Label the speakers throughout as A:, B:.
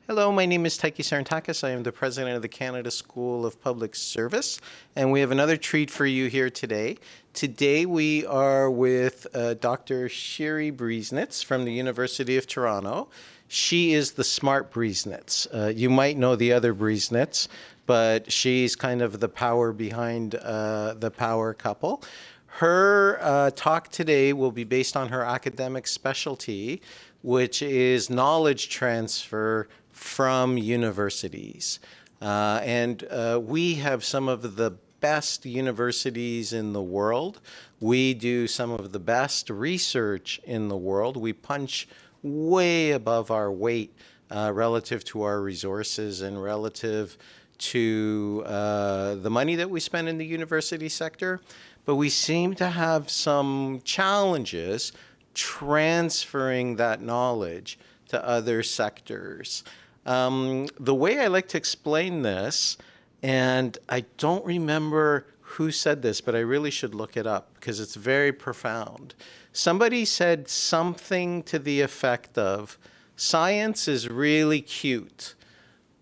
A: Hello, my name is Taiki Sarantakis. I am the president of the Canada School of Public Service, and we have another treat for you here today. Today we are with Dr. Shiri Briesnitz from the University of Toronto. She is the smart Briesnitz. You might know the other Briesnitz, but she's kind of the power behind the power couple. Her talk today will be based on her academic specialty, which is knowledge transfer from universities. We have some of the best universities in the world. We do some of the best research in the world. We punch way above our weight relative to our resources and relative to the money that we spend in the university sector. But we seem to have some challenges transferring that knowledge to other sectors. The way I like to explain this, and I don't remember who said this, but I really should look it up because it's very profound. Somebody said something to the effect of, science is really cute,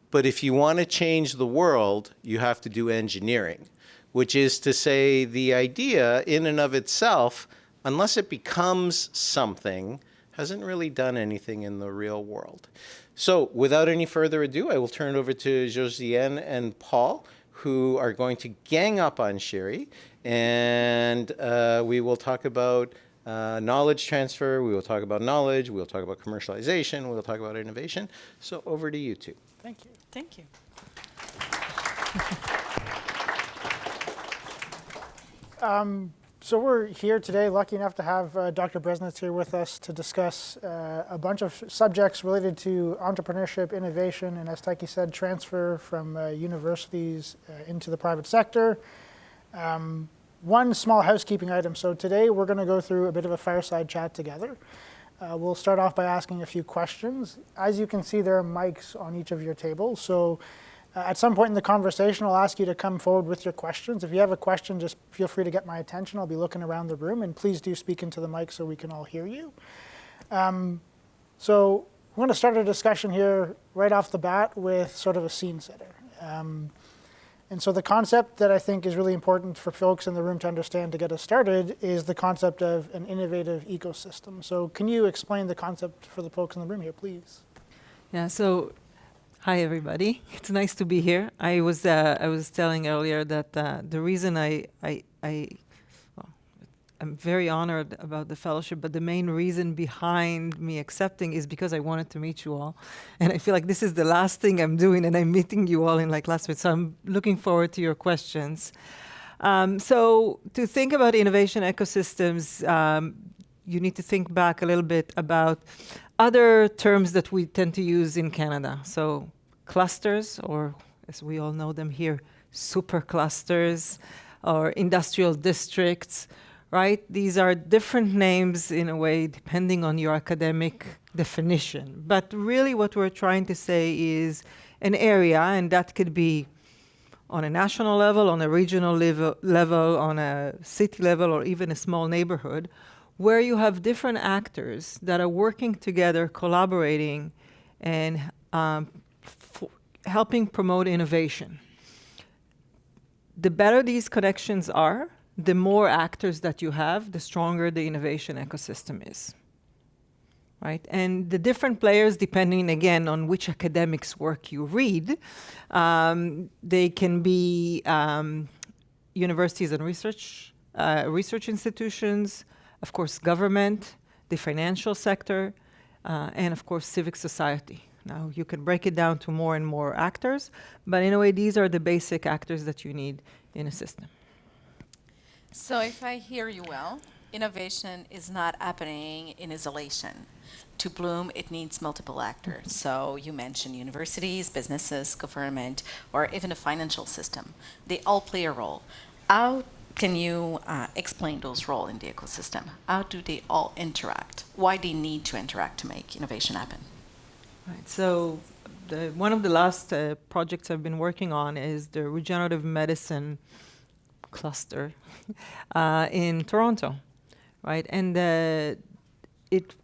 A: but if you want to change the world, you have to do engineering, which is to say the idea in and of itself, unless it becomes something, hasn't really done anything in the real world. So without any further ado, I will turn it over to Josiane and Paul, who are going to gang up on Shiri, and we will talk about knowledge transfer, we will talk about knowledge, we will talk about commercialization, we will talk about innovation. So over to you two.
B: Thank you. Thank you. So we're here today, lucky enough to have Dr. Briesnitz here with us to discuss a bunch of subjects related to entrepreneurship, innovation, and as Taiki said, transfer from universities into the private sector. One small housekeeping item. So today we're going to go through a bit of a fireside chat together. We'll start off by asking a few questions. As you can see, there are mics on each of your tables. So at some point in the conversation, I'll ask you to come forward with your questions. If you have a question, just feel free to get my attention. I'll be looking around the room, and please do speak into the mic so we can all hear you. So we're going to start a discussion here right off the bat with sort of a scene setter. And so the concept that I think is really important for folks in the room to understand to get us started is the concept of an innovative ecosystem. So can you explain the concept for the folks in the room here, please?
C: Yeah, so hi, everybody. It's nice to be here. I was telling earlier that the reason I'm very honored about the fellowship, but the main reason behind me accepting is because I wanted to meet you all. And I feel like this is the last thing I'm doing, and I'm meeting you all in like last week. So I'm looking forward to your questions. So to think about innovation ecosystems, you need to think back a little bit about other terms that we tend to use in Canada. So clusters, or as we all know them here, super clusters, or industrial districts, right? These are different names in a way, depending on your academic definition. But really what we're trying to say is an area, and that could be on a national level, on a regional level, on a city level, or even a small neighborhood, where you have different actors that are working together, collaborating, and helping promote innovation. The better these connections are, the more actors that you have, the stronger the innovation ecosystem is, right? And the different players, depending, again, on which academics work you read, they can be universities and research institutions, of course, government, the financial sector, and of course, civic society. Now, you can break it down to more and more actors, but in a way, these are the basic actors that you need in a system.
D: So if I hear you well, innovation is not happening in isolation. To bloom, it needs multiple actors. So you mentioned universities, businesses, government, or even a financial system. They all play a role. How can you explain those roles in the ecosystem? How do they all interact? Why they need to interact to make innovation happen?
C: Right. So one of the last projects I've been working on is the regenerative medicine cluster in Toronto, right? And it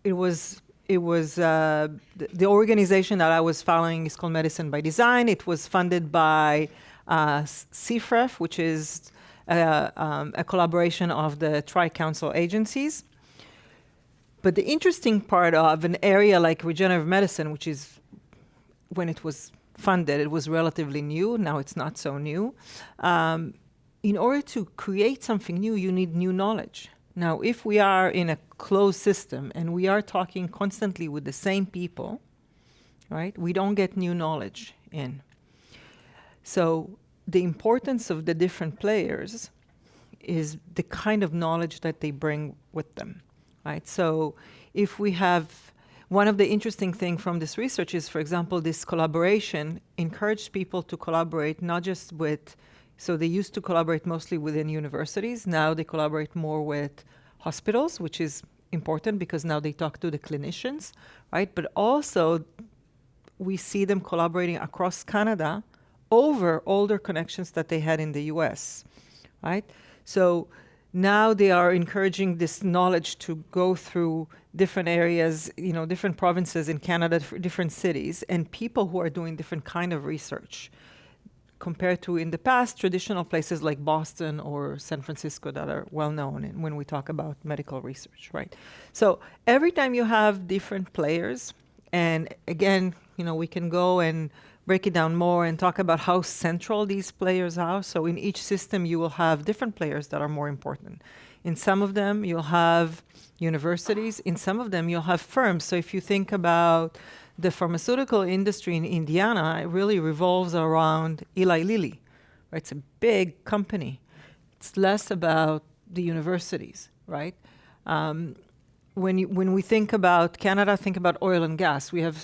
C: was the organization that I was following is called Medicine by Design. It was funded by CFREF, which is a collaboration of the Tri-Council agencies. But the interesting part of an area like regenerative medicine, which is, when it was funded, it was relatively new. Now it's not so new. In order to create something new, you need new knowledge. Now, if we are in a closed system and we are talking constantly with the same people, right, we don't get new knowledge in. So the importance of the different players is the kind of knowledge that they bring with them, right? So if we have, one of the interesting things from this research is, for example, this collaboration encouraged people to collaborate not just with, so they used to collaborate mostly within universities. Now they collaborate more with hospitals, which is important because now they talk to the clinicians, right? But also we see them collaborating across Canada over older connections that they had in the US, right? So now they are encouraging this knowledge to go through different areas, different provinces in Canada, different cities, and people who are doing different kind of research compared to in the past traditional places like Boston or San Francisco that are well known when we talk about medical research, right? So every time you have different players, and again, we can go and break it down more and talk about how central these players are. So in each system, you will have different players that are more important. In some of them, you'll have universities. In some of them, you'll have firms. So if you think about the pharmaceutical industry in Indiana, it really revolves around Eli Lilly, right? It's a big company. It's less about the universities, right? When we think about Canada, think about oil and gas. We have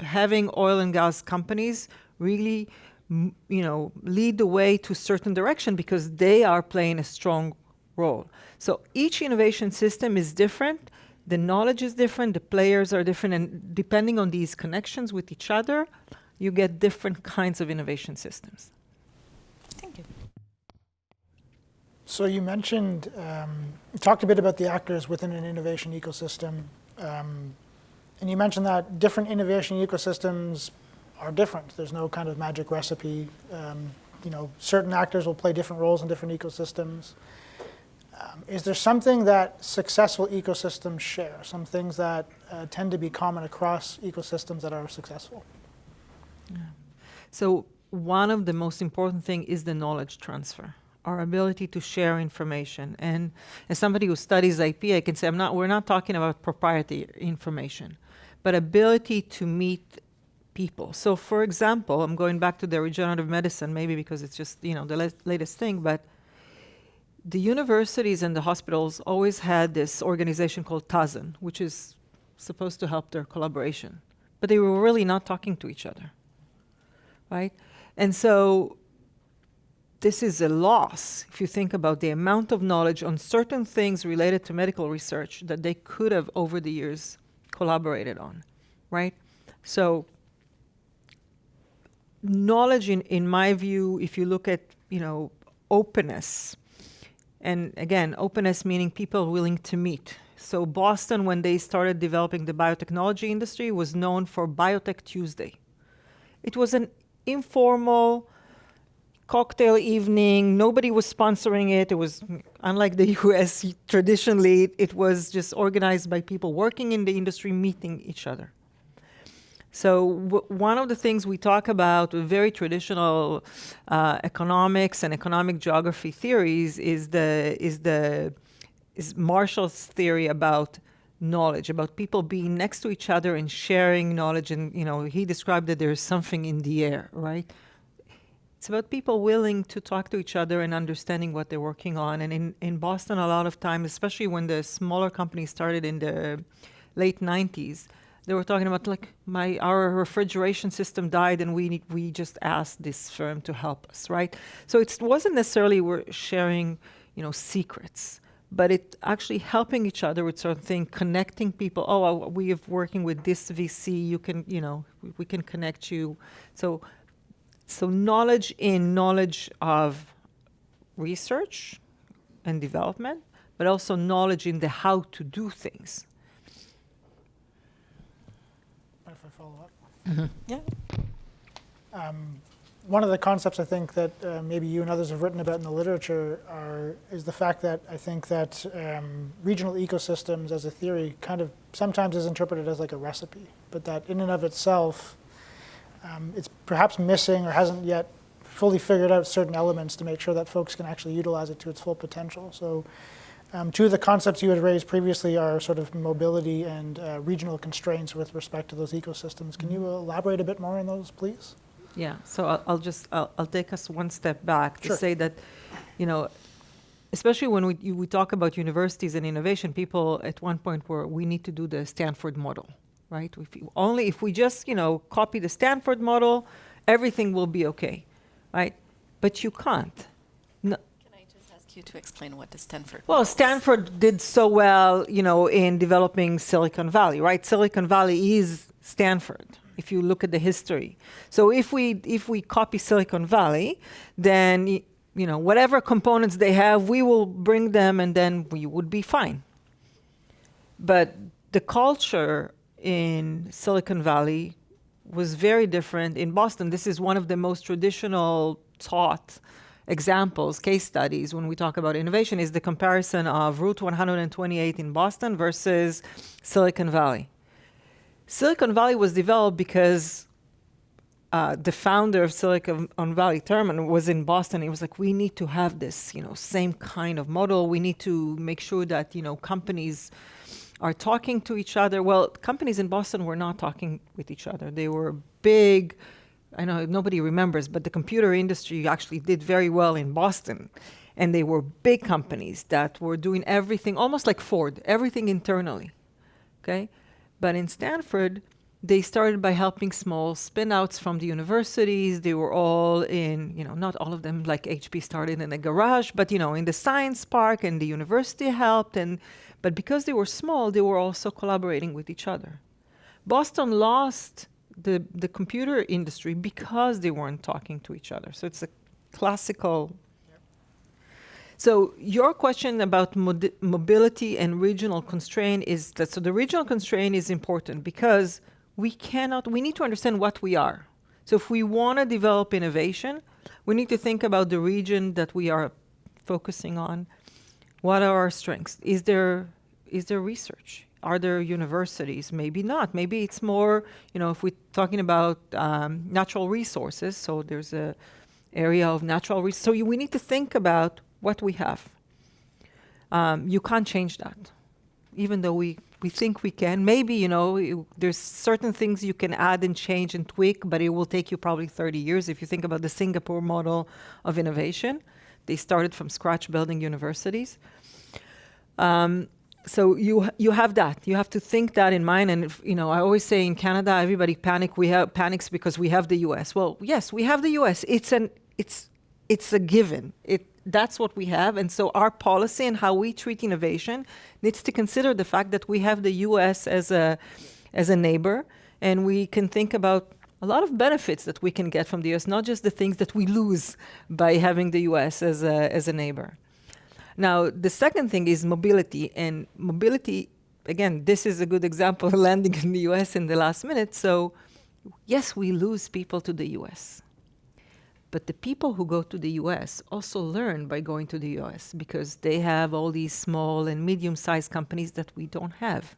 C: having oil and gas companies really, lead the way to a certain direction because they are playing a strong role. So each innovation system is different. The knowledge is different. The players are different. And depending on these connections with each other, you get different kinds of innovation systems.
D: Thank you.
B: So you mentioned, you talked a bit about the actors within an innovation ecosystem. And you mentioned that different innovation ecosystems are different. There's no kind of magic recipe. Certain actors will play different roles in different ecosystems. Is there something that successful ecosystems share? Some things that tend to be common across ecosystems that are successful?
C: Yeah. So one of the most important thing is the knowledge transfer, our ability to share information. And as somebody who studies IP, I can say we're not talking about proprietary information, but ability to meet people. So for example, I'm going back to the regenerative medicine, maybe because it's just, the latest thing, but the universities and the hospitals always had this organization called TASN, which is supposed to help their collaboration. But they were really not talking to each other, right? And so this is a loss if you think about the amount of knowledge on certain things related to medical research that they could have over the years collaborated on, right? So knowledge, in my view, if you look at, openness, and again, openness meaning people willing to meet. So Boston, when they started developing the biotechnology industry, was known for Biotech Tuesday. It was an informal cocktail evening. Nobody was sponsoring it. It was, unlike the US, traditionally, it was just organized by people working in the industry, meeting each other. So one of the things we talk about with very traditional economics and economic geography theories is Marshall's theory about knowledge, about people being next to each other and sharing knowledge. And he described that there's something in the air, right? It's about people willing to talk to each other and understanding what they're working on. And in Boston, a lot of times, especially when the smaller companies started in the late 90s, they were talking about our refrigeration system died and we just asked this firm to help us, right? So it wasn't necessarily we're sharing, secrets, but it actually helping each other with certain things, connecting people. Oh, we are working with this VC. You can, we can connect you. So knowledge of research and development, but also knowledge in the how to do things.
B: follow up?
C: Yeah.
B: One of the concepts I think that maybe you and others have written about in the literature is the fact that I think that regional ecosystems as a theory kind of sometimes is interpreted as like a recipe, but that in and of itself, it's perhaps missing or hasn't yet fully figured out certain elements to make sure that folks can actually utilize it to its full potential. So two of the concepts you had raised previously are sort of mobility and regional constraints with respect to those ecosystems. Can you elaborate a bit more on those, please?
C: Yeah, so I'll take us one step back to
B: Sure.
C: say that, you know, especially when we talk about universities and innovation, people at one point were, we need to do the Stanford model, right? If we just, you know, copy the Stanford model, everything will be okay, right? But you can't. No,
D: Can I just ask you to explain what the Stanford?
C: well,
D: model is?
C: Stanford did so well, you know, in developing Silicon Valley, right? Silicon Valley is Stanford, if you look at the history. So if we copy Silicon Valley, then, you know, whatever components they have, we will bring them and then we would be fine. But the culture in Silicon Valley was very different in Boston. This is one of the most traditional taught examples, case studies, when we talk about innovation, is the comparison of Route 128 in Boston versus Silicon Valley. Silicon Valley was developed because the founder of Silicon Valley, Thurman, was in Boston. He was like, we need to have this, you know, same kind of model. We need to make sure that, you know, companies are talking to each other. Well, companies in Boston were not talking with each other. They were big. I know nobody remembers, but the computer industry actually did very well in Boston. And they were big companies that were doing everything, almost like Ford, everything internally, okay? But in Stanford, they started by helping small spin-outs from the universities. They were all in, you know, not all of them like HP started in a garage, but, you know, in the science park, and the university helped. But because they were small, they were also collaborating with each other. Boston lost the computer industry because they weren't talking to each other. So it's a classical. So your question about mobility and regional constraint is that, so the regional constraint is important because we need to understand what we are. So if we want to develop innovation, we need to think about the region that we are focusing on. What are our strengths? Is there research? Are there universities? Maybe not. Maybe it's more, you know, if we're talking about natural resources, so there's a area of natural resources. So we need to think about what we have. You can't change that, even though we think we can. Maybe, you know, there's certain things you can add and change and tweak, but it will take you probably 30 years. If you think about the Singapore model of innovation, they started from scratch building universities. So you have that. You have to think that in mind. And, you know, I always say in Canada, everybody panics because we have the U.S. Well, yes, we have the U.S. It's a given. That's what we have. And so our policy and how we treat innovation needs to consider the fact that we have the U.S. as a neighbor, and we can think about a lot of benefits that we can get from the U.S., not just the things that we lose by having the U.S. as a neighbor. Now, the second thing is mobility. And mobility, again, this is a good example of landing in the U.S. in the last minute. So yes, we lose people to the U.S., but the people who go to the US also learn by going to the US because they have all these small and medium-sized companies that we don't have.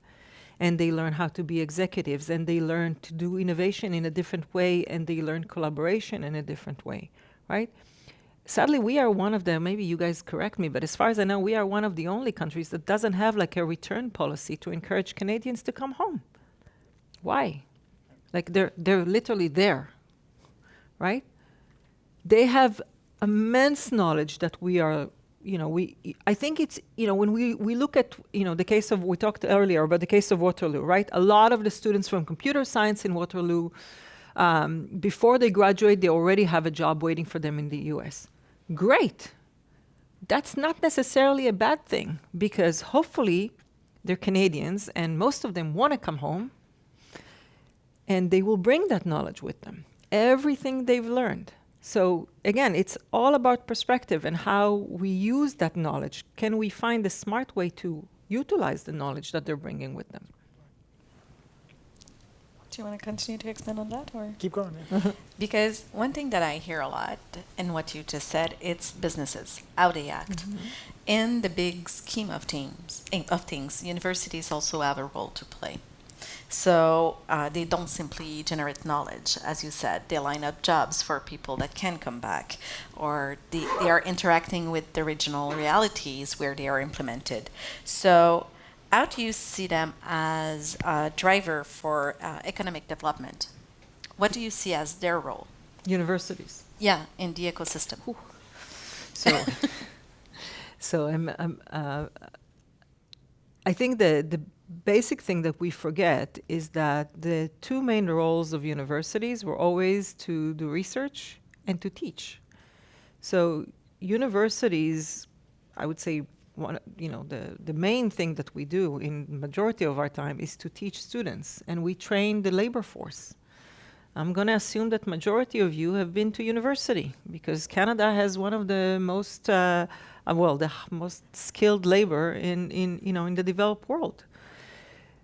C: And they learn how to be executives, and they learn to do innovation in a different way, and they learn collaboration in a different way, right? Sadly, we are one of the, maybe you guys correct me, but as far as I know, we are one of the only countries that doesn't have like a return policy to encourage Canadians to come home. Why? Like they're literally there, right? They have immense knowledge that we are, you know, I think it's, you know, when we look at, you know, the case of, we talked earlier about the case of Waterloo, right? A lot of the students from computer science in Waterloo, before they graduate, they already have a job waiting for them in the US. Great. That's not necessarily a bad thing, because hopefully they're Canadians and most of them want to come home, and they will bring that knowledge with them, everything they've learned. So again, it's all about perspective and how we use that knowledge. Can we find a smart way to utilize the knowledge that they're bringing with them?
D: Do you want to continue to expand on that, or?
B: Keep going. Yeah.
D: Because one thing that I hear a lot in what you just said, it's businesses, how they act. In the big scheme of things, universities also have a role to play. So they don't simply generate knowledge, as you said. They line up jobs for people that can come back, or they are interacting with the regional realities where they are implemented. So how do you see them as a driver for economic development? What do you see as their role?
C: Universities.
D: Yeah, in the ecosystem.
C: So, so I think the basic thing that we forget is that the two main roles of universities were always to do research and to teach. So universities, I would say, the main thing that we do in majority of our time is to teach students, and we train the labor force. I'm going to assume that majority of you have been to university, because Canada has one of the most, the most skilled labor in the developed world.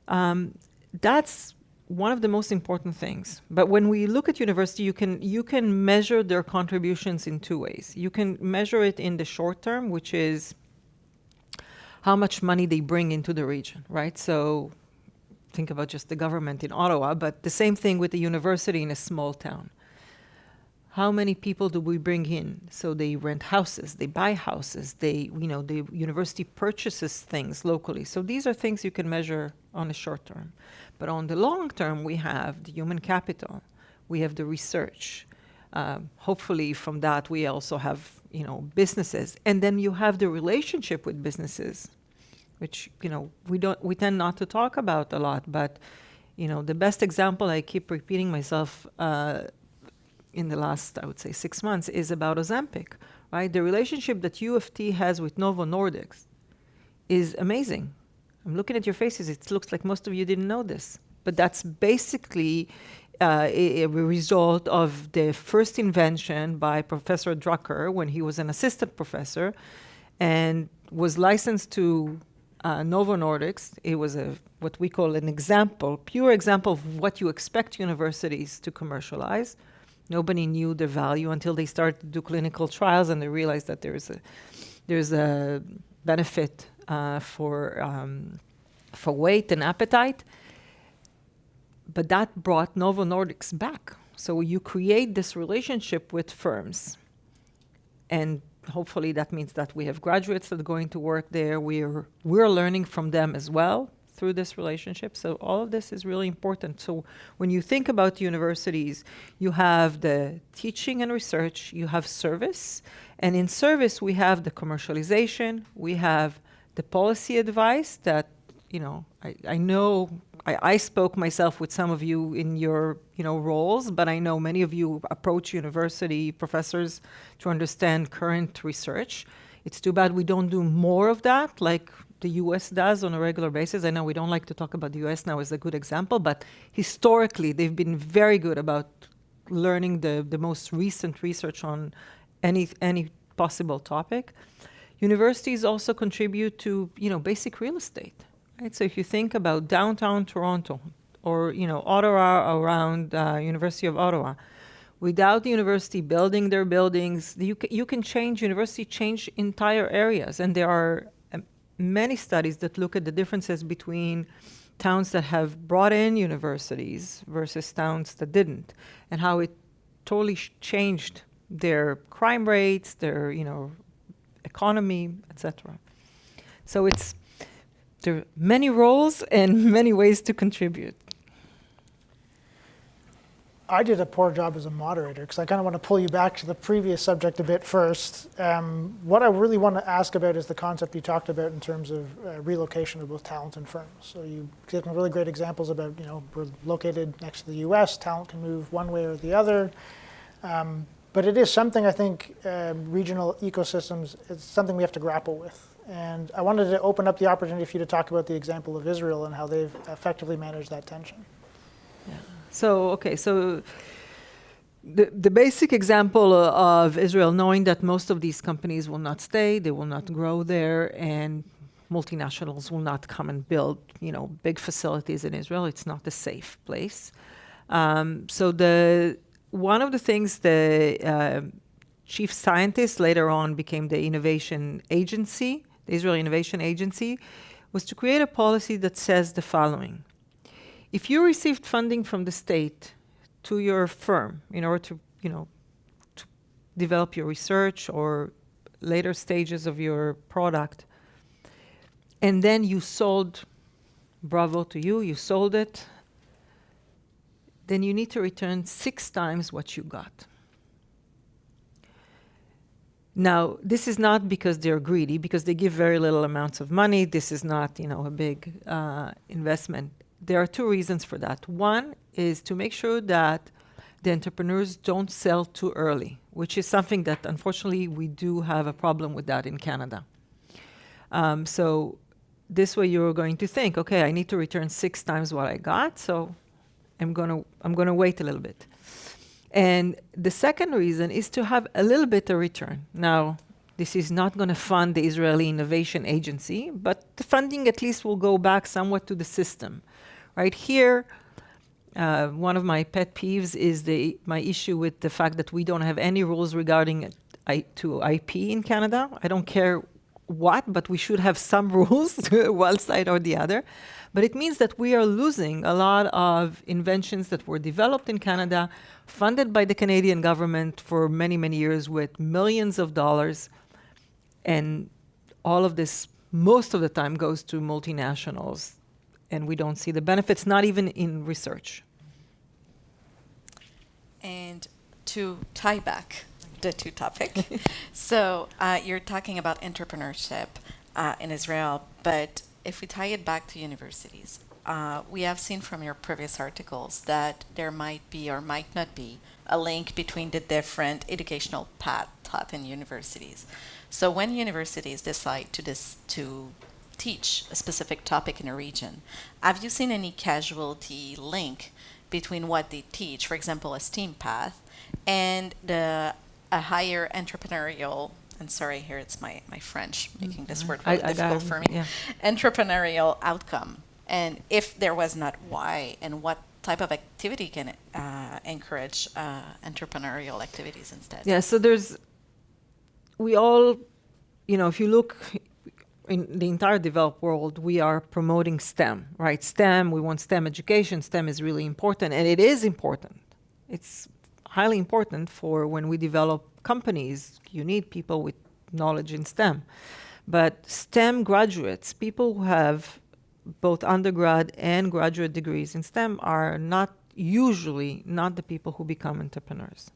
C: That's one of the most important things. But when we look at university, you can measure their contributions in two ways. You can measure it in the short term, which is how much money they bring into the region, right? So think about just the government in Ottawa, but the same thing with the university in a small town. How many people do we bring in? So they rent houses, they buy houses, the university purchases things locally. So these are things you can measure on the short term. But on the long term, we have the human capital, we have the research. Hopefully from that, we also have businesses, and then you have the relationship with businesses, which we tend not to talk about a lot. But the best example, I keep repeating myself in the last, I would say, 6 months, is about Ozempic, right? The relationship that U of T has with Novo Nordisk is amazing. I'm looking at your faces. It looks like most of you didn't know this, but that's basically a result of the first invention by Professor Drucker when he was an assistant professor and was licensed to Novo Nordisk. It was what we call an example, pure example of what you expect universities to commercialize. Nobody knew the value until they started to do clinical trials, and they realized that there's a benefit for weight and appetite. But that brought Novo Nordisk back. So you create this relationship with firms. And hopefully that means that we have graduates that are going to work there. We're learning from them as well through this relationship. So all of this is really important. So when you think about universities, you have the teaching and research, you have service. And in service, we have the commercialization, we have the policy advice that, I know I spoke myself with some of you in your roles, but I know many of you approach university professors to understand current research. It's too bad we don't do more of that like the US does on a regular basis. I know we don't like to talk about the US now as a good example, but historically they've been very good about learning the most recent research on any possible topic. Universities also contribute to basic real estate. Right? So if you think about downtown Toronto or Ottawa around University of Ottawa, without the university building their buildings, you can change entire areas. And there are many studies that look at the differences between towns that have brought in universities versus towns that didn't, and how it totally changed their crime rates, their economy, etc. So there are many roles and many ways to contribute.
B: I did a poor job as a moderator because I kind of want to pull you back to the previous subject a bit first. What I really want to ask about is the concept you talked about in terms of relocation of both talent and firms. So you gave some really great examples about, we're located next to the US, talent can move one way or the other. But it is something I think regional ecosystems, it's something we have to grapple with. And I wanted to open up the opportunity for you to talk about the example of Israel and how they've effectively managed that tension.
C: Yeah. So the basic example of Israel, knowing that most of these companies will not stay, they will not grow there, and multinationals will not come and build, big facilities in Israel. It's not a safe place. So one of the things the chief scientist later on became the innovation agency, the Israel Innovation Agency, was to create a policy that says the following. If you received funding from the state to your firm in order to, to develop your research or later stages of your product, and then you sold, bravo to you, you sold it, then you need to return 6 times what you got. Now, this is not because they're greedy, because they give very little amounts of money. This is not, a big investment. There are 2 reasons for that. One is to make sure that the entrepreneurs don't sell too early, which is something that, unfortunately, we do have a problem with that in Canada. So this way you're going to think, okay, I need to return 6 times what I got, so I'm gonna wait a little bit. And the second reason is to have a little bit of return. Now, this is not going to fund the Israeli Innovation Agency, but the funding at least will go back somewhat to the system. Right here, one of my pet peeves is my issue with the fact that we don't have any rules regarding to IP in Canada. I don't care what, but we should have some rules, one side or the other. But it means that we are losing a lot of inventions that were developed in Canada, funded by the Canadian government for many, many years with millions of dollars. And all of this, most of the time, goes to multinationals. And we don't see the benefits, not even in research.
D: And to tie back the 2 topics, so you're talking about entrepreneurship in Israel, but if we tie it back to universities, we have seen from your previous articles that there might be or might not be a link between the different educational paths taught in universities. So when universities decide to teach a specific topic in a region, have you seen any casualty link between what they teach, for example, a STEAM path, and a higher entrepreneurial, and sorry, here it's my French, making this word really difficult for me, entrepreneurial outcome? And if there was not, why, and what type of activity can encourage entrepreneurial activities instead?
C: Yeah, so we all, if you look in the entire developed world, we are promoting STEM, right? STEM, we want STEM education. STEM is really important, and it is important. It's highly important for when we develop companies. You need people with knowledge in STEM. But STEM graduates, people who have both undergrad and graduate degrees in STEM, are usually not the people who become entrepreneurs.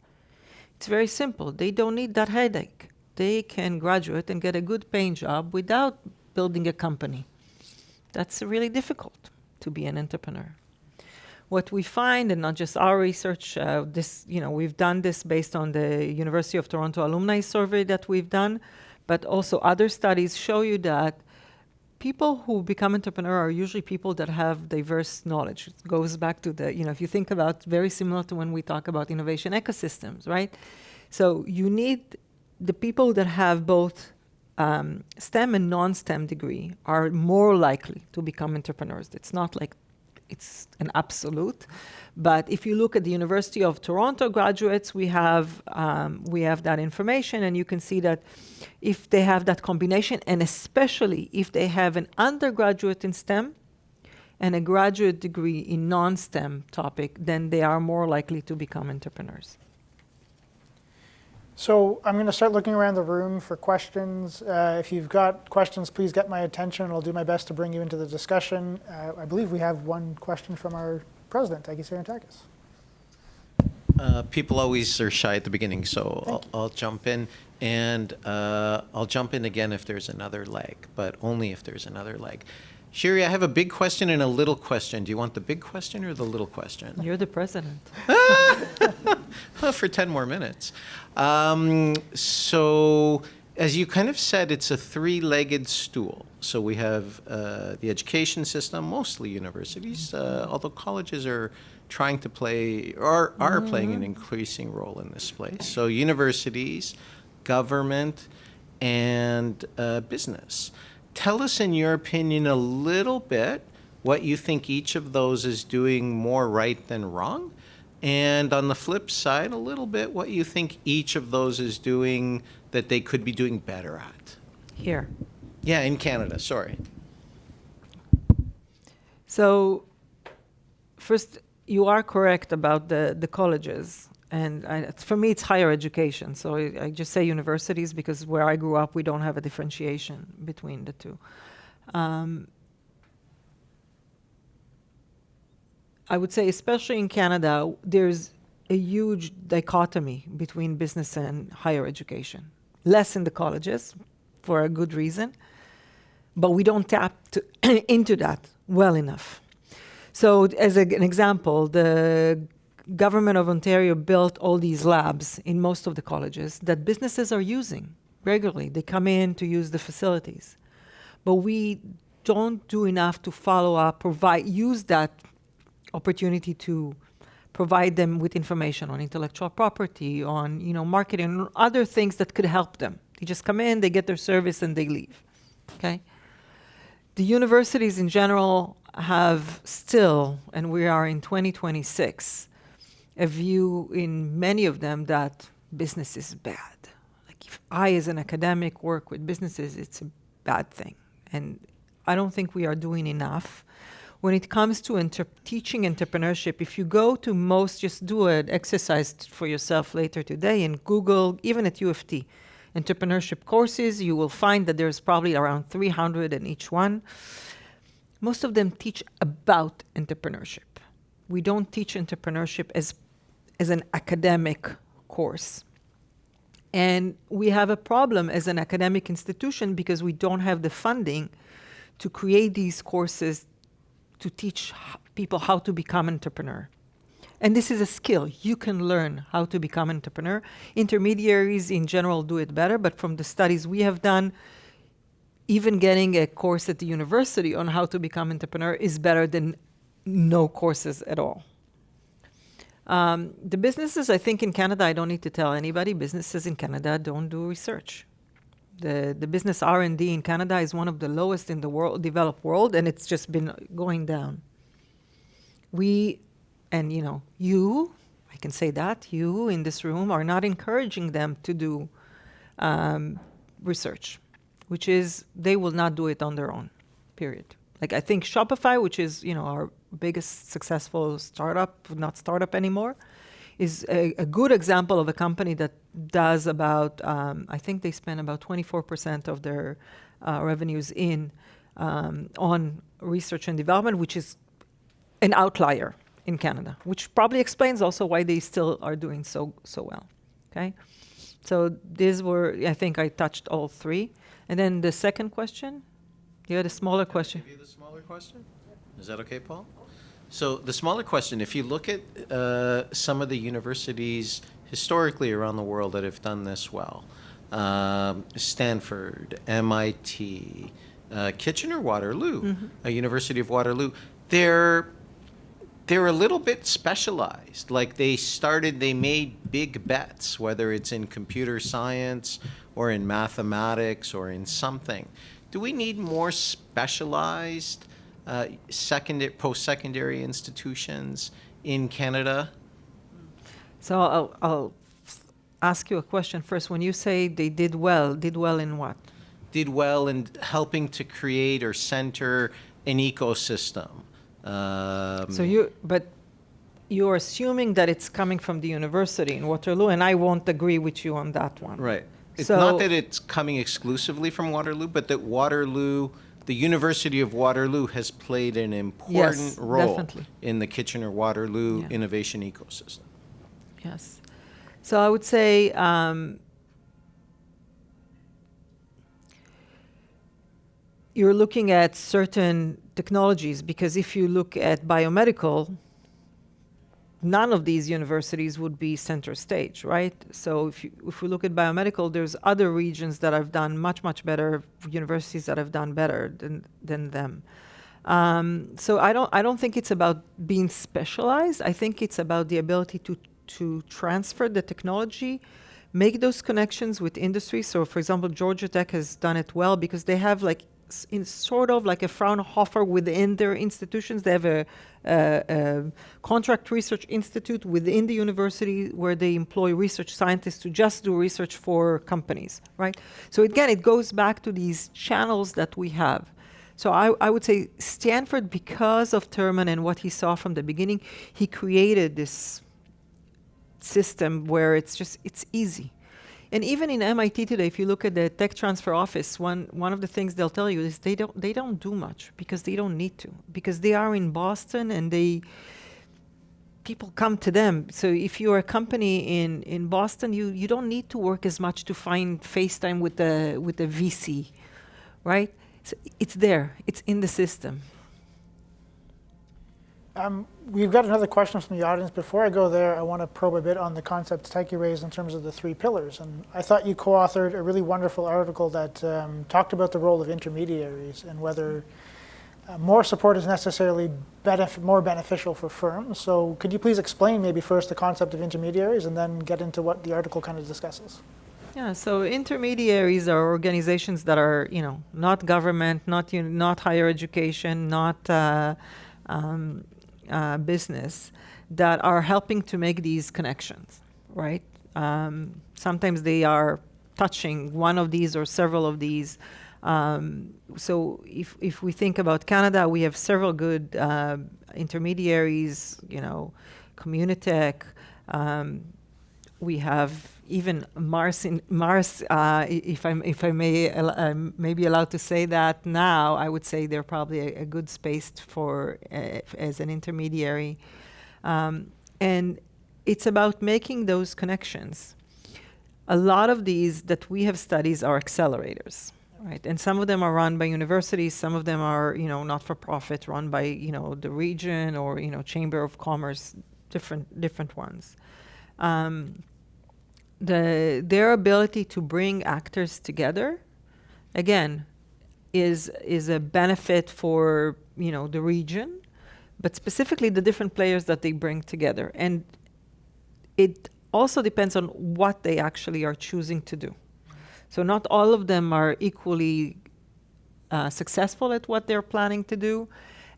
C: It's very simple. They don't need that headache. They can graduate and get a good paying job without building a company. That's really difficult to be an entrepreneur. What we find, and not just our research, we've done this based on the University of Toronto alumni survey that we've done, but also other studies show you that people who become entrepreneur are usually people that have diverse knowledge. It goes back to if you think about, very similar to when we talk about innovation ecosystems, right? So you need the people that have both STEM and non-STEM degree are more likely to become entrepreneurs. It's not like it's an absolute, but if you look at the University of Toronto graduates, we have that information, and you can see that if they have that combination, and especially if they have an undergraduate in STEM and a graduate degree in non-STEM topic, then they are more likely to become entrepreneurs.
B: So I'm going to start looking around the room for questions. If you've got questions, please get my attention. I'll do my best to bring you into the discussion. I believe we have one question from our president, Takis Sarantakis.
A: People always are shy at the beginning, so I'll jump in. And I'll jump in again if there's another leg, but only if there's another leg. Shiri, I have a big question and a little question. Do you want the big question or the little question?
C: You're the president.
A: For 10 more minutes. So, as you kind of said, it's a 3-legged stool. So we have the education system, mostly universities, although colleges are trying to play, or are playing an increasing role in this place. So universities, government, and business. Tell us, in your opinion, a little bit what you think each of those is doing more right than wrong. And on the flip side, a little bit what you think each of those is doing that they could be doing better at.
C: Here.
A: Yeah, in Canada, sorry.
C: So, first, you are correct about the colleges. And for me, it's higher education. So I just say universities because where I grew up, we don't have a differentiation between the two. I would say, especially in Canada, there's a huge dichotomy between business and higher education. Less in the colleges, for a good reason, but we don't tap into that well enough. So as an example, the government of Ontario built all these labs in most of the colleges that businesses are using regularly. They come in to use the facilities. But we don't do enough to follow up, use that opportunity to provide them with information on intellectual property, on marketing, and other things that could help them. They just come in, they get their service, and they leave. Okay? The universities in general have still, and we are in 2026, a view in many of them that business is bad. Like if I, as an academic, work with businesses, it's a bad thing. And I don't think we are doing enough. When it comes to teaching entrepreneurship, if you go to just do an exercise for yourself later today and Google, even at U of T, entrepreneurship courses, you will find that there's probably around 300 in each one. Most of them teach about entrepreneurship. We don't teach entrepreneurship as an academic course. And we have a problem as an academic institution because we don't have the funding to create these courses to teach people how to become an entrepreneur. And this is a skill. You can learn how to become an entrepreneur. Intermediaries in general do it better, but from the studies we have done, even getting a course at the university on how to become an entrepreneur is better than no courses at all. The businesses, I think in Canada, I don't need to tell anybody, businesses in Canada don't do research. The business R&D in Canada is one of the lowest in the developed world, and it's just been going down. I can say that, you in this room are not encouraging them to do research, which is they will not do it on their own, period. Like I think Shopify, which is our biggest successful startup, not startup anymore, is a good example of a company that does about, I think they spend about 24% of their revenues on research and development, which is an outlier in Canada, which probably explains also why they still are doing so well. Okay, so these were, I think I touched all three. And then the second question, you had a smaller question.
A: Can I give you the smaller question? Is that okay, Paul? So the smaller question, if you look at some of the universities historically around the world that have done this well, Stanford, MIT, Kitchener-Waterloo, University of Waterloo, they're a little bit specialized. Like they made big bets, whether it's in computer science or in mathematics or in something. Do we need more specialized post-secondary institutions in Canada?
C: So I'll ask you a question first. When you say they did well in what?
A: Did well in helping to create or center an ecosystem.
C: But you're assuming that it's coming from the university in Waterloo, and I won't agree with you on that one.
A: Right. It's not that it's coming exclusively from Waterloo, but that the University of Waterloo has played an important role
C: definitely.
A: in the Kitchener-Waterloo innovation ecosystem.
C: Yes. So I would say you're looking at certain technologies, because if you look at biomedical, none of these universities would be center stage, right? So if we look at biomedical, there's other regions that have done much, much better, universities that have done better than them. So I don't think it's about being specialized. I think it's about the ability to transfer the technology, make those connections with industry. So for example, Georgia Tech has done it well because they have like in sort of like a Fraunhofer within their institutions. They have a contract research institute within the university where they employ research scientists to just do research for companies, right? So again, it goes back to these channels that we have. So I would say Stanford, because of Thurman and what he saw from the beginning, he created this system where it's easy. And even in MIT today, if you look at the tech transfer office, one of the things they'll tell you is they don't do much because they don't need to, because they are in Boston and people come to them. So if you're a company in Boston, you don't need to work as much to find FaceTime with the VC, right? So it's there, it's in the system.
B: We've got another question from the audience. Before I go there, I want to probe a bit on the concepts Taiki raised in terms of the 3 pillars. And I thought you co-authored a really wonderful article that talked about the role of intermediaries and whether more support is necessarily more beneficial for firms. So could you please explain maybe first the concept of intermediaries and then get into what the article kind of discusses?
C: Yeah, so intermediaries are organizations that are, not government, not higher education, not business, that are helping to make these connections, right? Sometimes they are touching one of these or several of these. So if we think about Canada, we have several good intermediaries, Communitech. We have even Mars. If I may be allowed to say that now, I would say they're probably a good space for as an intermediary, and it's about making those connections. A lot of these that we have studied are accelerators, right? And some of them are run by universities. Some of them are not for profit, run by the region or Chamber of Commerce, different ones. Their ability to bring actors together, again, is a benefit for the region, but specifically the different players that they bring together. And it also depends on what they actually are choosing to do. So not all of them are equally successful at what they're planning to do,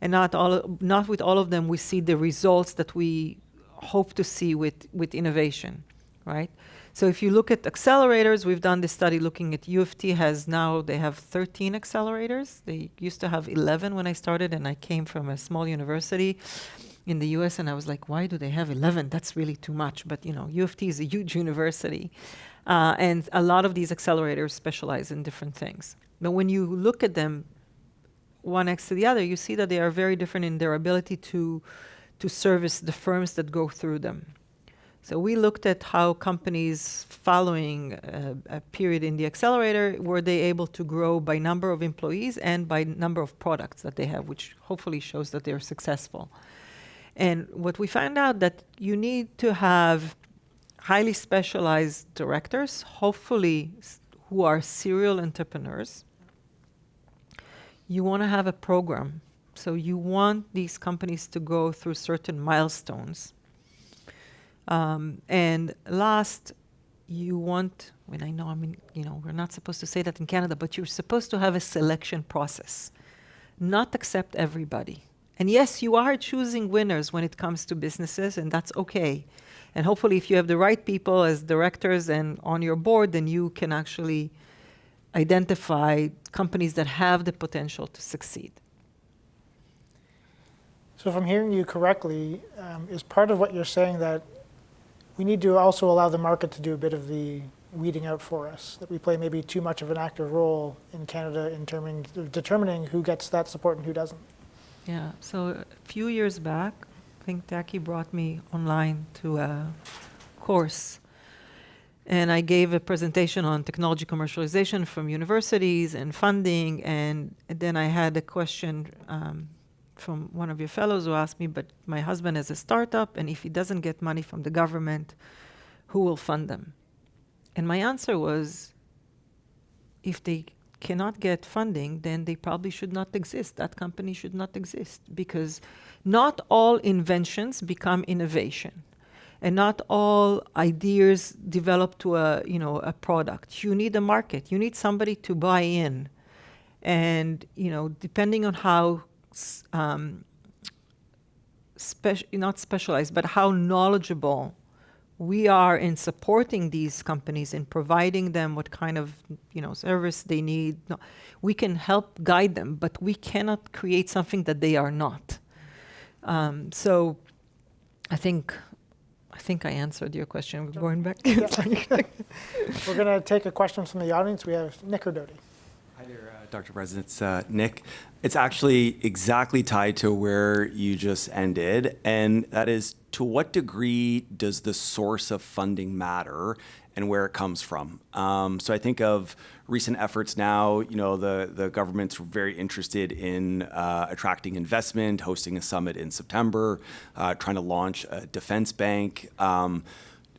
C: and not with all of them we see the results that we hope to see with innovation, right? So if you look at accelerators, we've done this study looking at U of T they have 13 accelerators. They used to have 11 when I started, and I came from a small university in the US, and I was like, why do they have 11? That's really too much. But U of T is a huge university, and a lot of these accelerators specialize in different things. But when you look at them one next to the other, you see that they are very different in their ability to service the firms that go through them. So we looked at how companies following a period in the accelerator, were they able to grow by number of employees and by number of products that they have, which hopefully shows that they're successful. And what we found out that you need to have highly specialized directors, hopefully who are serial entrepreneurs. You want to have a program. So you want these companies to go through certain milestones. And last, you want, we're not supposed to say that in Canada, but you're supposed to have a selection process, not accept everybody. And yes, you are choosing winners when it comes to businesses, and that's okay. And hopefully if you have the right people as directors and on your board, then you can actually identify companies that have the potential to succeed.
B: So if I'm hearing you correctly, is part of what you're saying that we need to also allow the market to do a bit of the weeding out for us, that we play maybe too much of an active role in Canada in determining who gets that support and who doesn't?
C: Yeah, so a few years back, I think Taiki brought me online to a course, and I gave a presentation on technology commercialization from universities and funding, and then I had a question from one of your fellows who asked me, but my husband has a startup, and if he doesn't get money from the government, who will fund them? And my answer was, if they cannot get funding, then they probably should not exist. That company should not exist, because not all inventions become innovation, and not all ideas develop to a product. You need a market. You need somebody to buy in. And, depending on how, not specialized, but how knowledgeable we are in supporting these companies and providing them what kind of, service they need, we can help guide them, but we cannot create something that they are not. So I think I answered your question. We're going back.
B: We're going to take a question from the audience. We have Nick Rodoti.
E: Hi there, Dr. President. It's Nick. It's actually exactly tied to where you just ended, and that is, to what degree does the source of funding matter and where it comes from? So I think of recent efforts now, the government's very interested in attracting investment, hosting a summit in September, trying to launch a defense bank.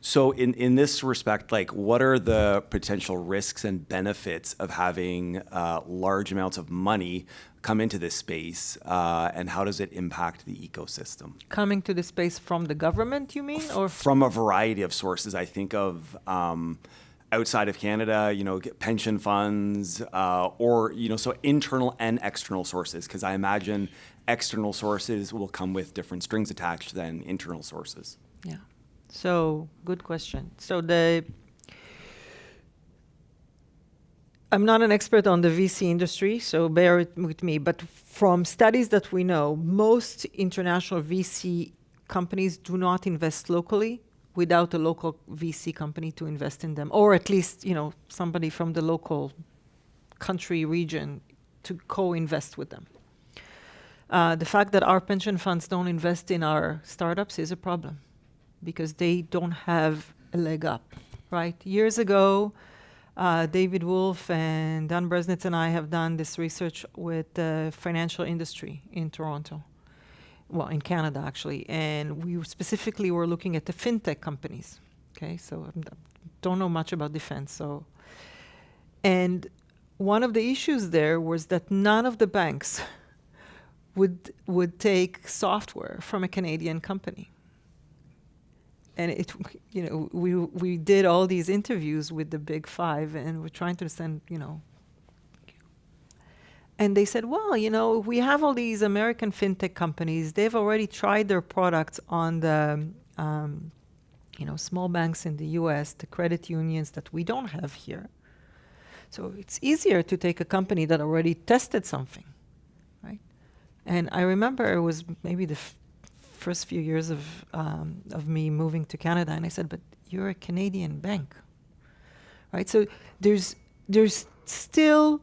E: So in this respect, what are the potential risks and benefits of having large amounts of money come into this space, and how does it impact the ecosystem?
C: Coming to the space from the government, you mean? Or
E: from a variety of sources. I think of outside of Canada, pension funds, or, so internal and external sources, because I imagine external sources will come with different strings attached than internal sources.
C: Yeah. So, good question. So I'm not an expert on the VC industry, so bear it with me. But from studies that we know, most international VC companies do not invest locally without a local VC company to invest in them, or at least, somebody from the local country, region to co-invest with them. The fact that our pension funds don't invest in our startups is a problem, because they don't have a leg up, right? Years ago, David Wolf and Dan Bresnitz and I have done this research with the financial industry in Toronto. Well, in Canada, actually. And we specifically were looking at the fintech companies. Okay, so I don't know much about defense. And one of the issues there was that none of the banks would take software from a Canadian company. And we did all these interviews with the big five, and we're trying to understand, and they said, well, we have all these American fintech companies. They've already tried their products on the, small banks in the U.S., the credit unions that we don't have here. So it's easier to take a company that already tested something, right? And I remember it was maybe the first few years of me moving to Canada, and I said, but you're a Canadian bank, right? So there's still,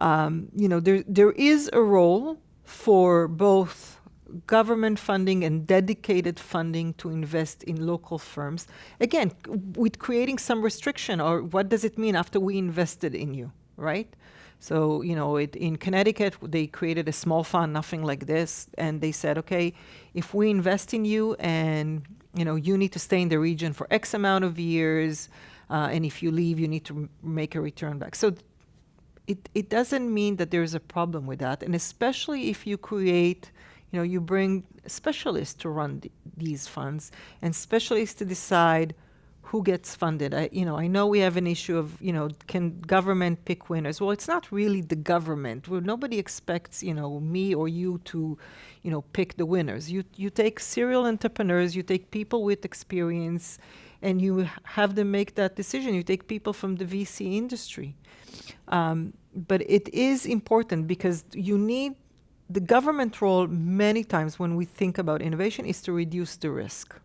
C: there is a role for both government funding and dedicated funding to invest in local firms. Again, with creating some restriction, or what does it mean after we invested in you, right? So, in Connecticut, they created a small fund, nothing like this, and they said, okay, if we invest in you and, you need to stay in the region for X amount of years, and if you leave, you need to make a return back. So it doesn't mean that there's a problem with that, and especially if you create, you bring specialists to run these funds, and specialists to decide who gets funded. I know we have an issue of, can government pick winners? Well, it's not really the government. Well, nobody expects, me or you to, pick the winners. You take serial entrepreneurs, you take people with experience, and you have them make that decision. You take people from the VC industry. But it is important, because you need the government role many times when we think about innovation is to reduce the risk.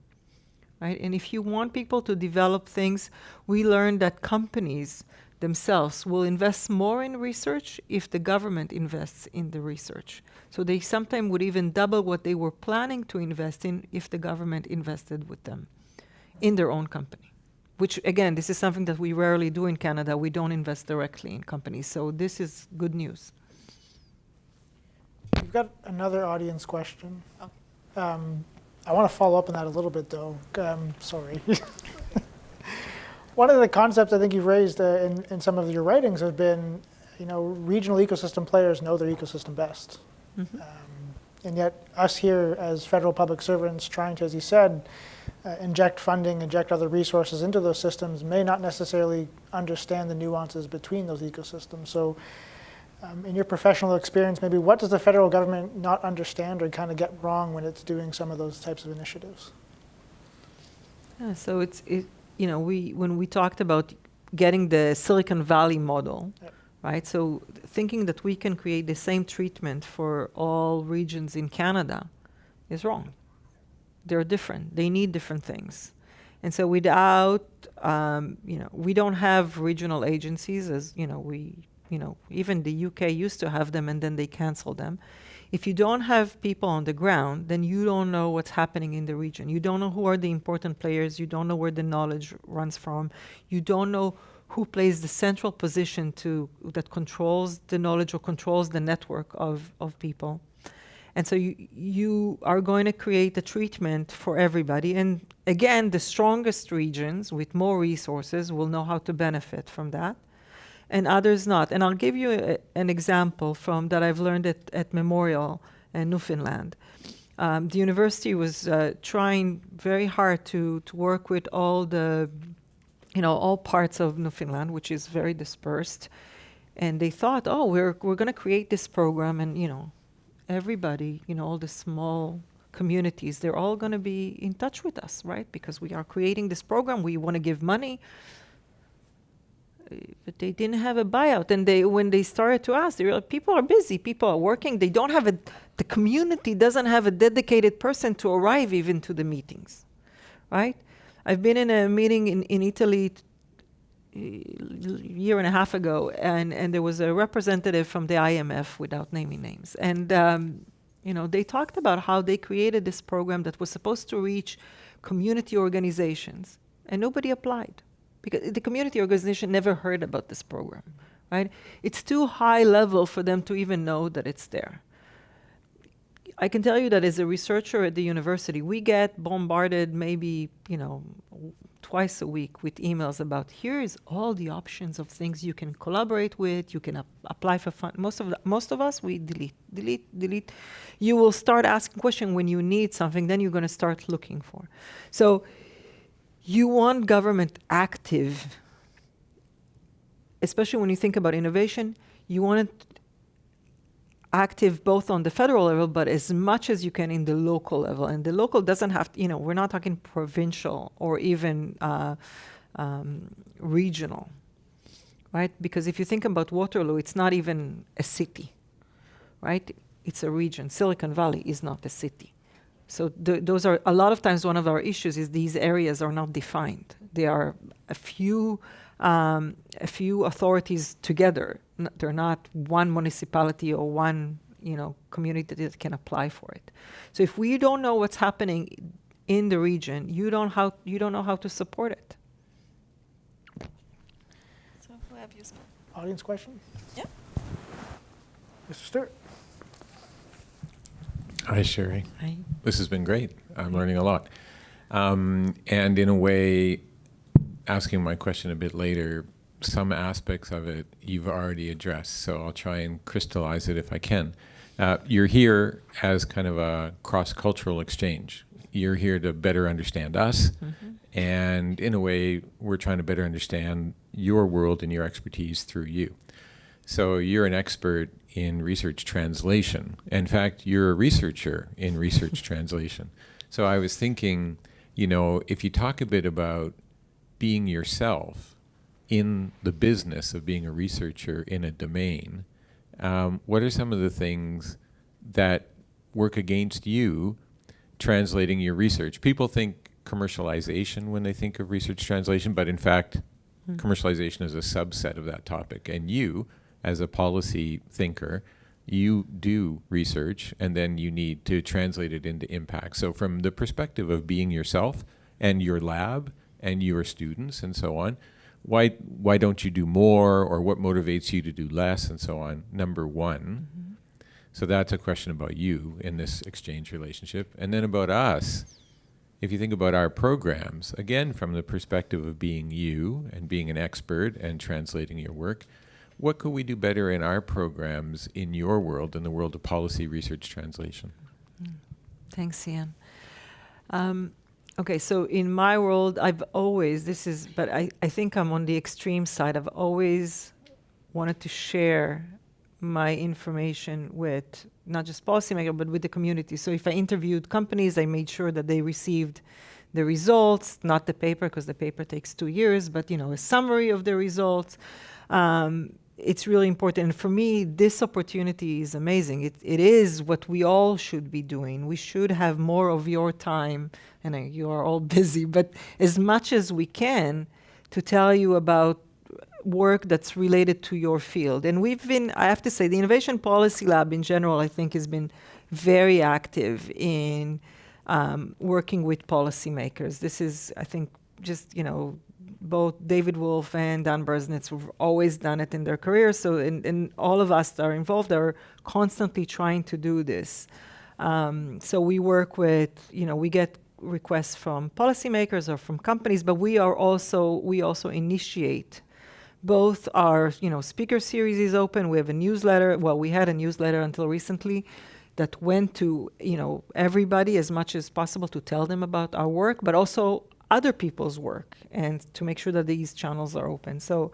C: Right? And if you want people to develop things, we learned that companies themselves will invest more in research if the government invests in the research. So they sometimes would even double what they were planning to invest in if the government invested with them in their own company. Which, again, this is something that we rarely do in Canada. We don't invest directly in companies. So this is good news.
B: We've got another audience question. I want to follow up on that a little bit, though. Sorry. One of the concepts I think you've raised in some of your writings have been, regional ecosystem players know their ecosystem best. Mm-hmm. And yet us here as federal public servants trying to, as you said, inject funding, inject other resources into those systems may not necessarily understand the nuances between those ecosystems. So In your professional experience, maybe what does the federal government not understand or kind of get wrong when it's doing some of those types of initiatives?
C: Yeah, so when we talked about getting the Silicon Valley model,
B: Yep.
C: right? So thinking that we can create the same treatment for all regions in Canada is wrong. They're different. They need different things. And so without, we don't have regional agencies as, even the UK used to have them and then they canceled them. If you don't have people on the ground, then you don't know what's happening in the region. You don't know who are the important players. You don't know where the knowledge runs from. You don't know who plays the central position that controls the knowledge or controls the network of people. And so you are going to create a treatment for everybody. And again, the strongest regions with more resources will know how to benefit from that, and others not. And I'll give you an example from that I've learned at Memorial in Newfoundland. The university was trying very hard to work with all all parts of Newfoundland, which is very dispersed. And they thought, oh, we're going to create this program, and everybody, all the small communities, they're all going to be in touch with us, right? Because we are creating this program, we want to give money. But they didn't have a buyout. And when they started to ask, they were like, people are busy, people are working. They don't have the community doesn't have a dedicated person to arrive even to the meetings, right? I've been in a meeting in Italy a year and a half ago, and there was a representative from the IMF, without naming names. And, they talked about how they created this program that was supposed to reach community organizations, and nobody applied because the community organization never heard about this program, right? It's too high level for them to even know that it's there. I can tell you that as a researcher at the university, we get bombarded maybe, twice a week with emails about here's all the options of things you can collaborate with, you can apply for fund. Most of us, we delete. You will start asking questions when you need something, then you're going to start looking for. So you want government active, especially when you think about innovation, you want it active both on the federal level, but as much as you can in the local level. And the local doesn't have to, we're not talking provincial or even regional, right? Because if you think about Waterloo, it's not even a city, right? It's a region. Silicon Valley is not a city. So those are, a lot of times one of our issues is these areas are not defined. They are a few authorities together. They're not one municipality or one community that can apply for it. So if we don't know what's happening in the region, you don't know how to support it.
D: So who have you?
B: Audience question?
D: Yeah.
B: Mr. Stewart?
F: Hi, Sherry.
C: Right?
F: This has been great. I'm learning a lot. And in a way, asking my question a bit later, some aspects of it you've already addressed, so I'll try and crystallize it if I can. You're here as kind of a cross-cultural exchange. You're here to better understand us, and in a way, we're trying to better understand your world and your expertise through you. So you're an expert in research translation. In fact, you're a researcher in research translation. So I was thinking, if you talk a bit about being yourself in the business of being a researcher in a domain, what are some of the things that work against you translating your research? People think commercialization when they think of research translation, but in fact, commercialization is a subset of that topic. And you, as a policy thinker, you do research and then you need to translate it into impact. So from the perspective of being yourself and your lab and your students and so on, why don't you do more, or what motivates you to do less, and so on, number one. So that's a question about you in this exchange relationship. And then about us, if you think about our programs, again, from the perspective of being you and being an expert and translating your work, what could we do better in our programs in your world, in the world of policy research translation?
C: Thanks, Ian. Okay, so in my world, I've always, but I think I'm on the extreme side. I've always wanted to share my information with not just policymakers, but with the community. So if I interviewed companies, I made sure that they received the results, not the paper, because the paper takes 2 years, but a summary of the results. It's really important. And for me, this opportunity is amazing. It is what we all should be doing. We should have more of your time, and you are all busy, but as much as we can to tell you about work that's related to your field. And I have to say, the Innovation Policy Lab in general, I think, has been very active in working with policymakers. This is, I think, just, both David Wolf and Dan Berznitz have always done it in their careers. So, and all of us that are involved are constantly trying to do this. So we work with, we get requests from policymakers or from companies, but we also initiate. Both our, speaker series is open. We have a newsletter. Well, we had a newsletter until recently that went to, everybody as much as possible to tell them about our work, but also other people's work, and to make sure that these channels are open. So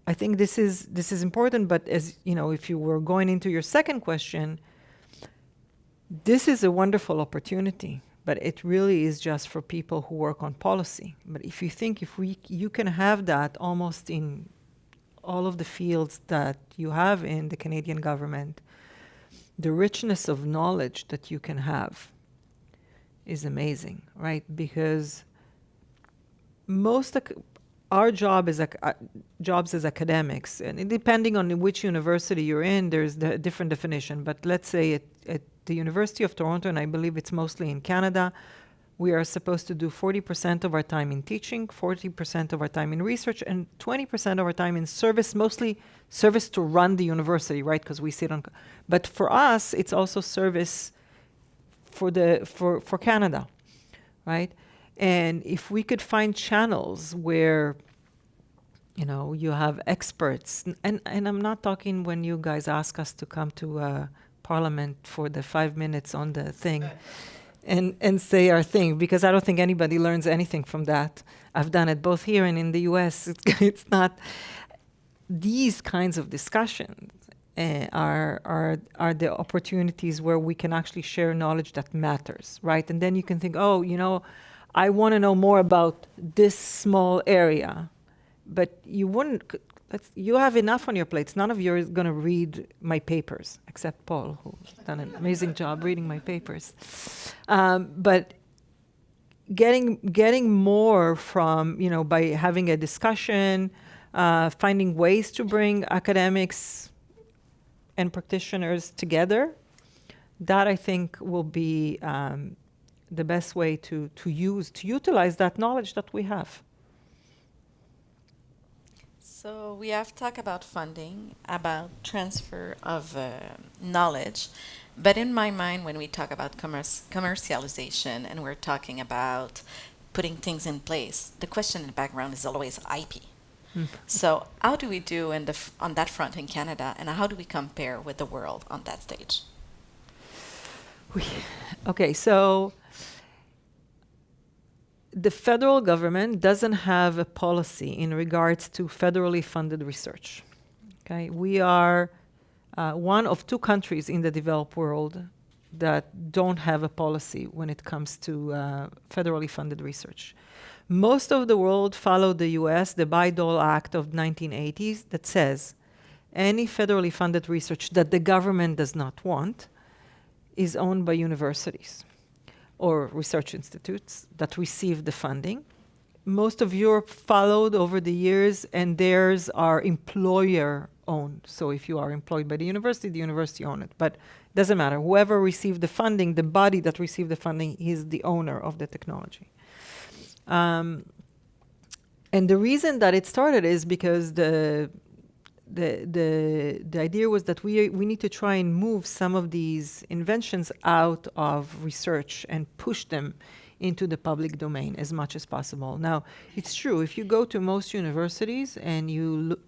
C: I think this is important, but as, if you were going into your second question, this is a wonderful opportunity, but it really is just for people who work on policy. But if you think you can have that almost in all of the fields that you have in the Canadian government, the richness of knowledge that you can have is amazing, right? Because our job is jobs as academics, and depending on which university you're in, there's a different definition. But let's say at the University of Toronto, and I believe it's mostly in Canada, we are supposed to do 40% of our time in teaching, 40% of our time in research, and 20% of our time in service, mostly service to run the university, right? Because we sit on. But for us, it's also service for Canada, right? And if we could find channels where, you have experts, and I'm not talking when you guys ask us to come to Parliament for the 5 minutes on the thing and say our thing, because I don't think anybody learns anything from that. I've done it both here and in the US. It's not these kinds of discussions. Are the opportunities where we can actually share knowledge that matters, right? And then you can think, I want to know more about this small area, but you have enough on your plates. None of you is going to read my papers, except Paul, who's done an amazing job reading my papers. But getting more from, by having a discussion, finding ways to bring academics and practitioners together, that I think will be the best way to utilize that knowledge that we have.
D: So we have talked about funding, about transfer of knowledge, but in my mind, when we talk about commercialization and we're talking about putting things in place, the question in the background is always IP. So how do we do on that front in Canada, and how do we compare with the world on that stage?
C: Okay, so the federal government doesn't have a policy in regards to federally funded research. Okay, we are one of 2 countries in the developed world that don't have a policy when it comes to federally funded research. Most of the world followed the US, the Bayh-Dole Act of 1980s, that says any federally funded research that the government does not want is owned by universities or research institutes that receive the funding. Most of Europe followed over the years, and theirs are employer-owned. So if you are employed by the university owns it. But it doesn't matter. Whoever received the funding, the body that received the funding, is the owner of the technology. And the reason that it started is because the idea was that we need to try and move some of these inventions out of research and push them into the public domain as much as possible. Now, it's true, if you go to most universities and you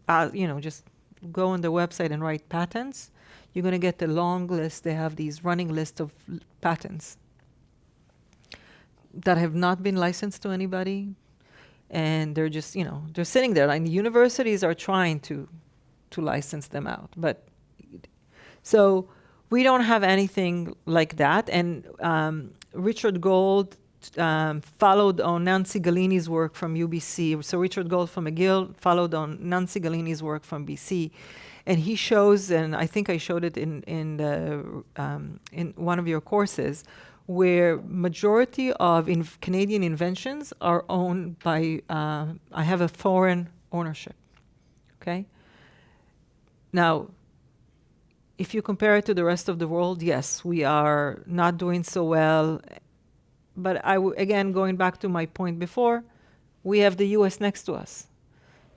C: just go on the website and write patents, you're going to get a long list. They have these running lists of patents that have not been licensed to anybody, and they're just, they're sitting there. And the universities are trying to to license them out. But so we don't have anything like that. And Richard Gold followed on Nancy Galini's work from UBC. So Richard Gold from McGill followed on Nancy Galini's work from BC. And he shows, and I think I showed it in one of your courses, where majority of Canadian inventions are owned by, I have a foreign ownership, okay? Now, if you compare it to the rest of the world, yes, we are not doing so well. But again, going back to my point before, we have the US next to us,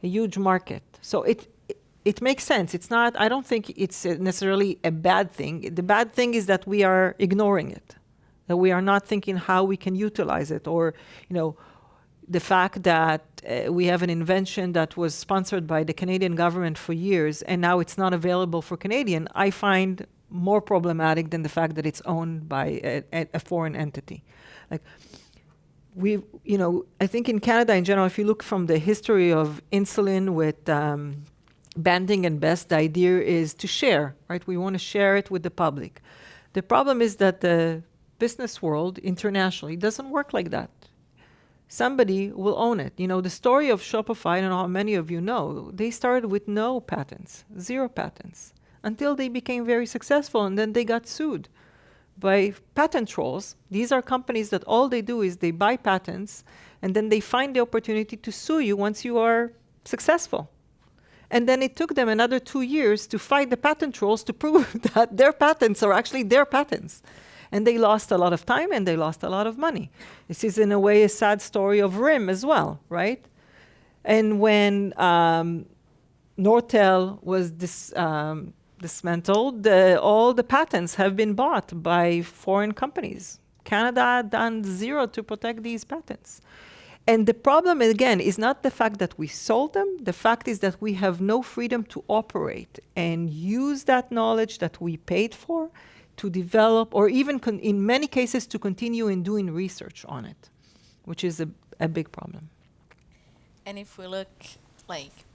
C: a huge market. So it makes sense. It's not, I don't think it's necessarily a bad thing. The bad thing is that we are ignoring it, that we are not thinking how we can utilize it, or, you know, the fact that we have an invention that was sponsored by the Canadian government for years and now it's not available for Canadian, I find more problematic than the fact that it's owned by a foreign entity. Like, you know, I think in Canada in general, if you look from the history of insulin with Banting and Best, the idea is to share, right? We want to share it with the public. The problem is that the business world internationally doesn't work like that. Somebody will own it. You know, the story of Shopify, I don't know how many of you know, they started with no patents, 0 patents, until they became very successful, and then they got sued by patent trolls. These are companies that all they do is they buy patents, and then they find the opportunity to sue you once you are successful. And then it took them another 2 years to fight the patent trolls to prove that their patents are actually their patents. And they lost a lot of time and they lost a lot of money. This is in a way a sad story of RIM as well, right? And when Nortel was dismantled, all the patents have been bought by foreign companies. Canada done 0 to protect these patents. And the problem, again, is not the fact that we sold them. The fact is that we have no freedom to operate and use that knowledge that we paid for to develop, or even in many cases to continue in doing research on it, which is a big problem.
D: And if we look like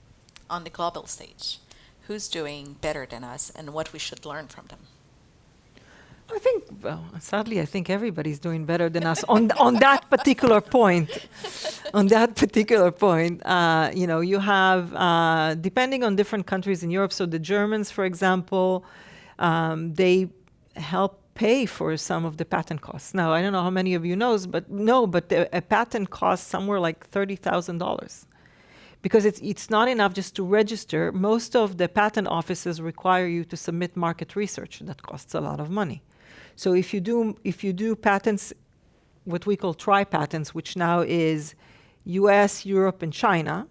D: on the global stage, who's doing better than us and what we should learn from them?
C: I think, well, sadly, I think everybody's doing better than us on that particular point. On that particular point, you know, you have, depending on different countries in Europe, so the Germans, for example, they help pay for some of the patent costs. Now, I don't know how many of you knows, but a patent costs somewhere like $30,000. Because it's not enough just to register. Most of the patent offices require you to submit market research. That costs a lot of money. So if you do patents, what we call tri-patents, which now is US, Europe, and China,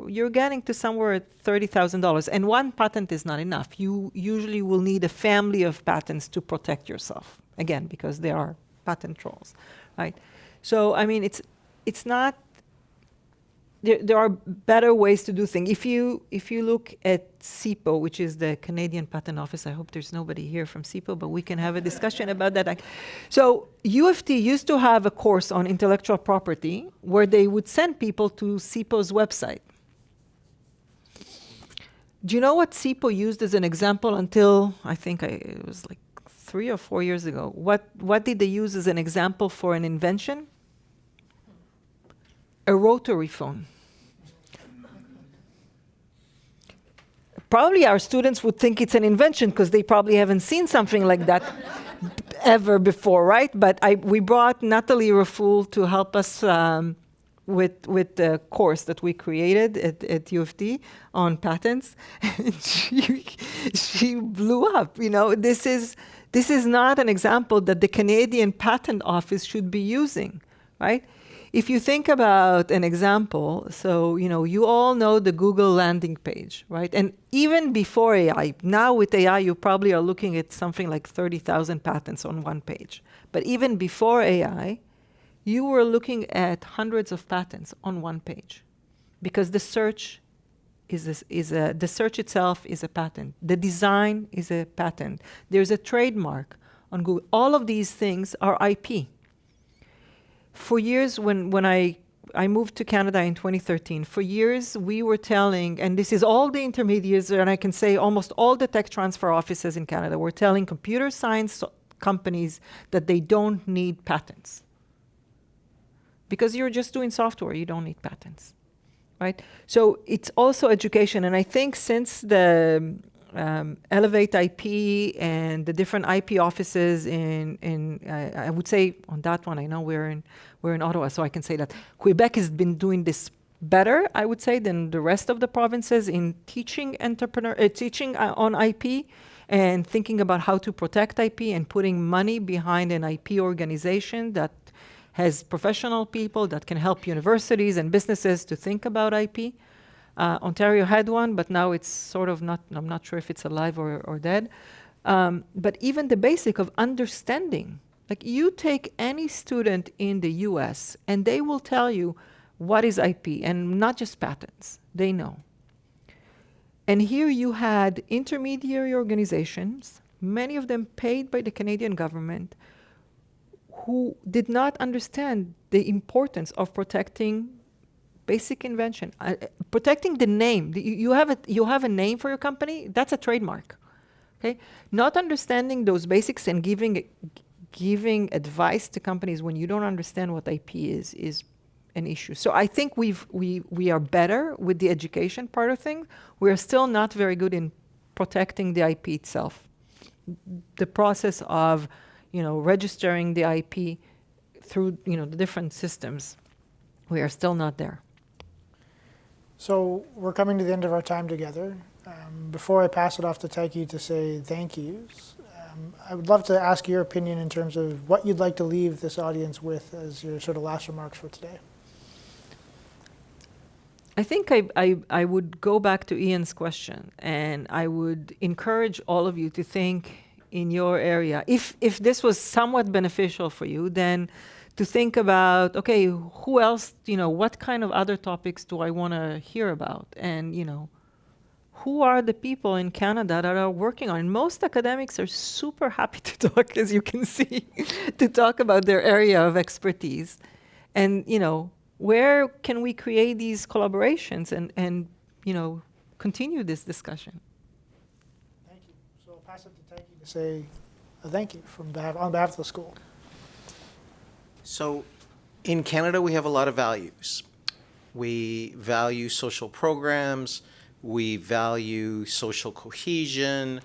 C: you're getting to somewhere at $30,000. And one patent is not enough. You usually will need a family of patents to protect yourself. Again, because they are patent trolls, right? So, I mean, it's not, there are better ways to do things. If you look at CIPO, which is the Canadian Patent Office, I hope there's nobody here from CIPO, but we can have a discussion about that. So U of T used to have a course on intellectual property where they would send people to CIPO's website. Do you know what CIPO used as an example until, I think it was like 3 or 4 years ago? What did they use as an example for an invention? A rotary phone. Probably our students would think it's an invention because they probably haven't seen something like that ever before, right? But we brought Natalie Raful to help us with the course that we created at U of T on patents. And she blew up. You know, this is not an example that the Canadian Patent Office should be using, right? If you think about an example, so, you know, you all know the Google landing page, right? And even before AI, now with AI, you probably are looking at something like 30,000 patents on one page. But even before AI, you were looking at hundreds of patents on one page, because the search the search itself is a patent. The design is a patent. There's a trademark on Google. All of these things are IP. For years, when I I moved to Canada in 2013. For years, we were telling, and this is all the intermediates, and I can say almost all the tech transfer offices in Canada were telling computer science companies that they don't need patents. Because you're just doing software, you don't need patents, right? So it's also education, and I think since the Elevate IP and the different IP offices I would say on that one, I know we're in Ottawa, so I can say that Quebec has been doing this better, I would say, than the rest of the provinces in teaching on IP and thinking about how to protect IP and putting money behind an IP organization that has professional people that can help universities and businesses to think about IP. Ontario had one, but now it's sort of not, I'm not sure if it's alive or dead. But even the basic of understanding, like you take any student in the US and they will tell you what is IP, and not just patents, they know. And here you had intermediary organizations, many of them paid by the Canadian government, who did not understand the importance of protecting basic invention, protecting the name. You have a name for your company, that's a trademark. Okay, not understanding those basics and giving advice to companies when you don't understand what IP is an issue. So I think we are better with the education part of things. We are still not very good in protecting the IP itself. The process of registering the IP through the different systems, we are still not there.
B: So we're coming to the end of our time together. Before I pass it off to Taiki to say thank yous, I would love to ask your opinion in terms of what you'd like to leave this audience with as your sort of last remarks for today.
C: I think I would go back to Ian's question, and I would encourage all of you to think in your area. If this was somewhat beneficial for you, then to think about, okay, who else, what kind of other topics do I want to hear about? And, who are the people in Canada that are working on? And most academics are super happy to talk, as you can see, to talk about their area of expertise. And, where can we create these collaborations and continue this discussion?
B: Thank you. So I'll pass it to Taiki to say a thank you on behalf of the school.
A: So in Canada, we have a lot of values. We value social programs. We value social cohesion.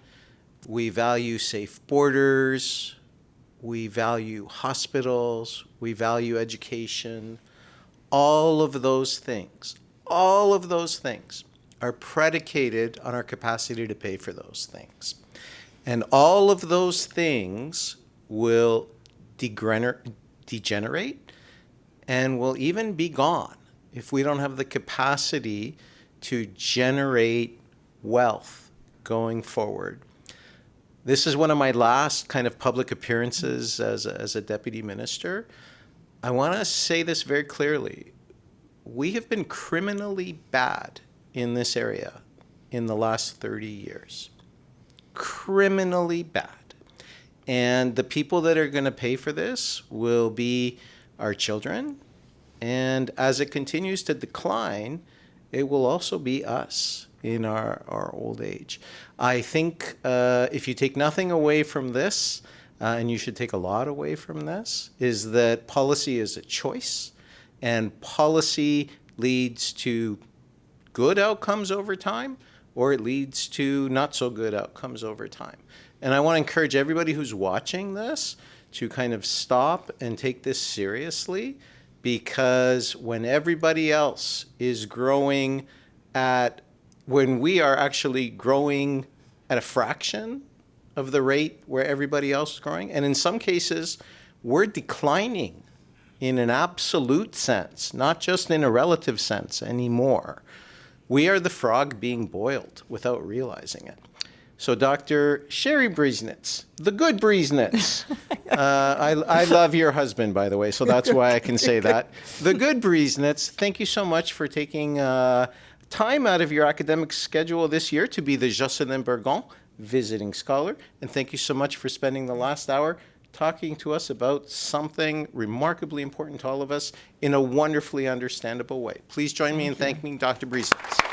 A: We value safe borders. We value hospitals. We value education. All of those things are predicated on our capacity to pay for those things. And all of those things will degenerate and will even be gone if we don't have the capacity to generate wealth going forward. This is one of my last kind of public appearances as a deputy minister. I want to say this very clearly. We have been criminally bad in this area in the last 30 years. Criminally bad. And the people that are going to pay for this will be our children. And as it continues to decline, it will also be us in our old age. I think if you take nothing away from this, and you should take a lot away from this, is that policy is a choice, and policy leads to good outcomes over time, or it leads to not so good outcomes over time. And I want to encourage everybody who's watching this to kind of stop and take this seriously, because when everybody else is growing when we are actually growing at a fraction of the rate where everybody else is growing, and in some cases, we're declining in an absolute sense, not just in a relative sense anymore. We are the frog being boiled without realizing it. So Dr. Sherry Briesnitz, the good Briesnitz. I love your husband, by the way, so that's why I can say that. The good Briesnitz, thank you so much for taking time out of your academic schedule this year to be the Jocelyn Bergon Visiting Scholar. And thank you so much for spending the last hour talking to us about something remarkably important to all of us in a wonderfully understandable way. Please join me in thanking Dr. Briesnitz.